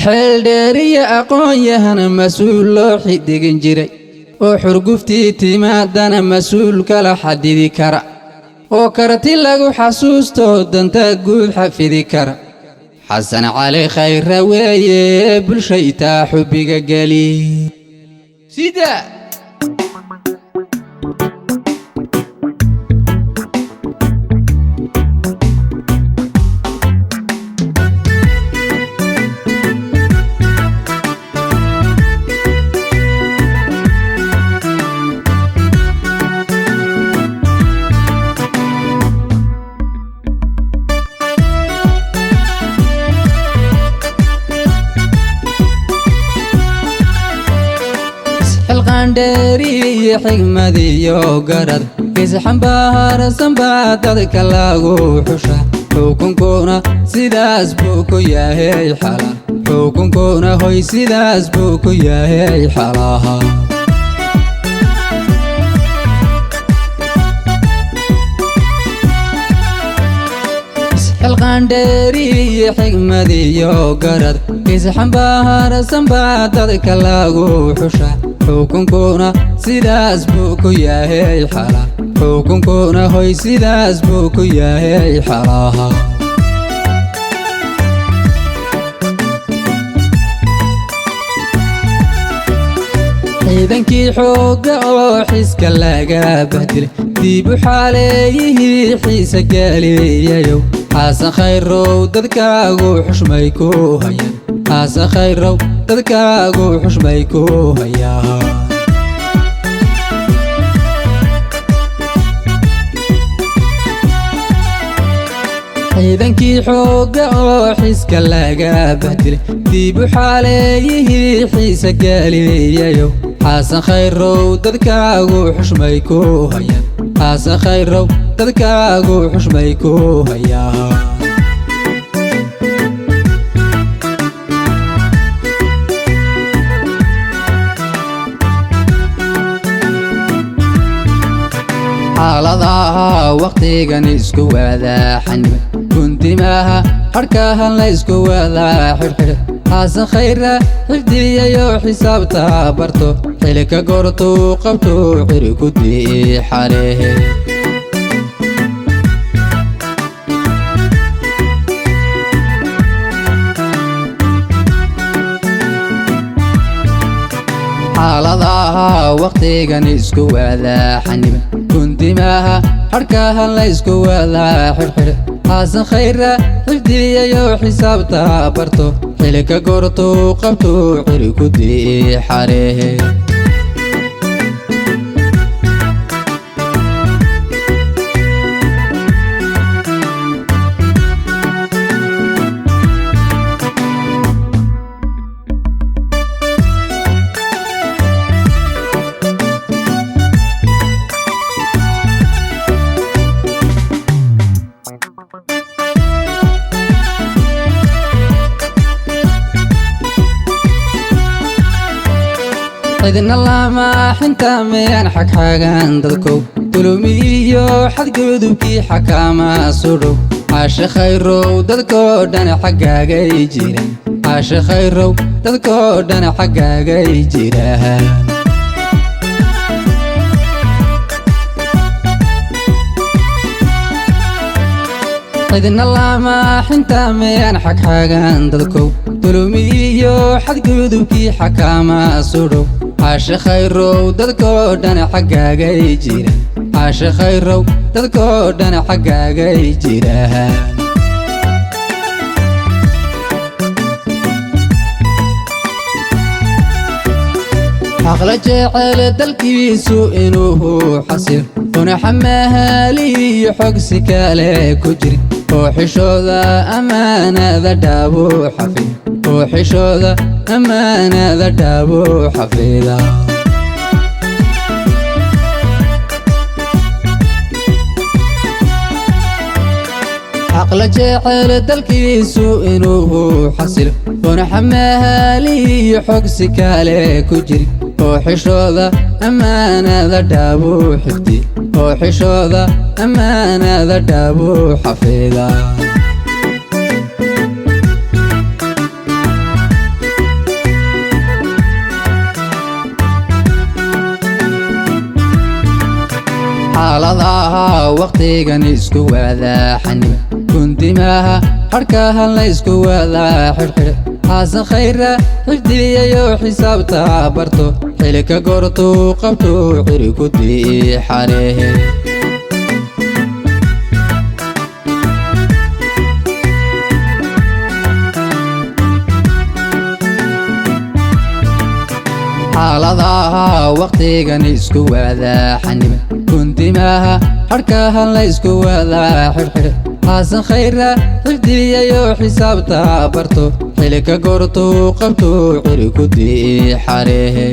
xeel dheer iyo aqoon-yahana mas-uul loo xiddigin jiray oo xurguftii timaadana mas-uul kala xadidi kara oo karti lagu xasuusto danta guud xafidi kara xasan cali khayre weeye bulshaytaa xubbiga geli sida القندري حكمتي يوغرد كيسحن بهار سنبا دادك لاغو حشا حكم كونا سيداس بوكو يا هي حلال حكم كونا هوي سيداس بوكو يا هي حلاها القندري حكمتي يوغرد كيسحن بهار سنبا دادك لاغو حشا حكم كونا سيداس بوكو يا هي حلال حكم كونا هوي سيداس بوكو يا هي حلاها ciidankii xoogga oo xiska laga bahdilay dib u xaaleeyihii xiisa gaaliyayow xasan khayrow dadkaagu xushmay ku hayaan xasan khayrow dadkaagu xushmay ku hayaan ciidankii xoogga oo xiska laga bahdilay dib u xaaleeyihii xiisa gaaliyayow xasan khayrow dadkaagu xushmay ku hayaan xasan khayrow dadkaagu xushmay ku hayaan xaaladaha waqtigan isku wadaa xaniban kuntimaha harkahan la isku wadaa xirxir xasan khayre xifdiyayo xisaabta barto xilka goortuu qabto xiri ku dii xarehe xaaladaha waqtigan isku wadaa xaniban kuntimaha harkahan la isku wadaa xirxir xasan khayre xifdiyayo xisaabta barto xilka goortuu qabto xiri ku dii xarehe cidna lama xintaameen xagxagan dadkow dulumiyo xadgudubkii xakaama sudhow xaashe khayrow dadkoo dhan xaggaagay jiraan xaashe khayrow dadkoo dhan xaggaagay jiraan cidna lama xintaameen xagxagan dadkow dulumiyo xadgudubkii xakaama sudhow xaashe khayrow dadkoo dhan xaggaagay jiraan xaashe khayrow dadkoo dhan xaggaagay jiraan xaqla jecel dalkiisu inuu xasil una xamahaaliyo xogsi kale ku jirin oo xishooda ammaanada dhaabo xafid oo xishooda ammaanada dhaabo xafida xaqla jecel dalkiisu inuu xasil una xamahaaliyo xogsi kale ku jirin oo xishooda ammaanada dhaabo xifdi oo xishooda ammaanada dhaabo xafida waqtigan isku wada xaniba kuntimaha harkaha la isku wada xirxir xasan khayra xifdiyayo xisaabta barto xilka gorto qabto xiri ku diixarehe xaaladaha waqtigan isku wada xaniba kuntimaha harkaha la isku wada xirxir xasan khayra xifdiyayo xisaabta barto xilka gorto qabto xiri ku diixarehe